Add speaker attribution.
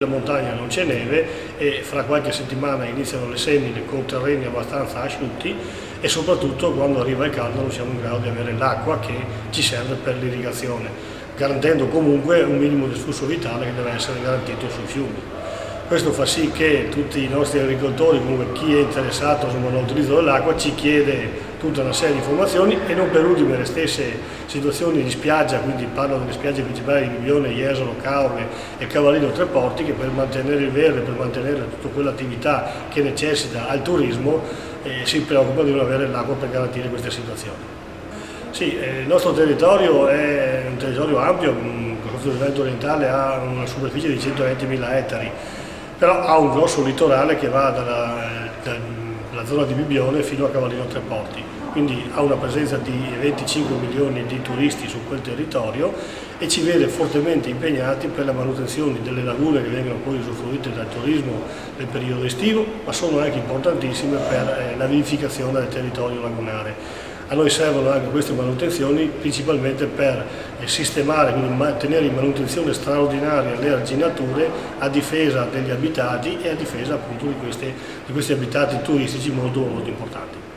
Speaker 1: La montagna non c'è neve e fra qualche settimana iniziano le semine con terreni abbastanza asciutti e soprattutto quando arriva il caldo non siamo in grado di avere l'acqua che ci serve per l'irrigazione, garantendo comunque un minimo di flusso vitale che deve essere garantito sui fiumi. Questo fa sì che tutti i nostri agricoltori, comunque chi è interessato all'utilizzo dell'acqua, ci chiede tutta una serie di informazioni e non per ultime le stesse situazioni di spiaggia, quindi parlo delle spiagge principali di Bibbione, Jesolo, Caorle e Cavallino Tre Porti, che per mantenere il verde, per mantenere tutta quell'attività che necessita al turismo, si preoccupano di non avere l'acqua per garantire queste situazioni. Sì, il nostro territorio è un territorio ampio, il Consorzio del Veneto Orientale ha una superficie di 120.000 ettari, però ha un grosso litorale che va dalla zona di Bibbione fino a Cavallino Tre Porti, quindi ha una presenza di 25 milioni di turisti su quel territorio e ci vede fortemente impegnati per la manutenzione delle lagune che vengono poi usufruite dal turismo nel periodo estivo, ma sono anche importantissime per la vivificazione del territorio lagunare. A noi servono anche queste manutenzioni principalmente per sistemare, quindi mantenere in manutenzione straordinaria le arginature a difesa degli abitati e a difesa appunto di questi abitati turistici molto importanti.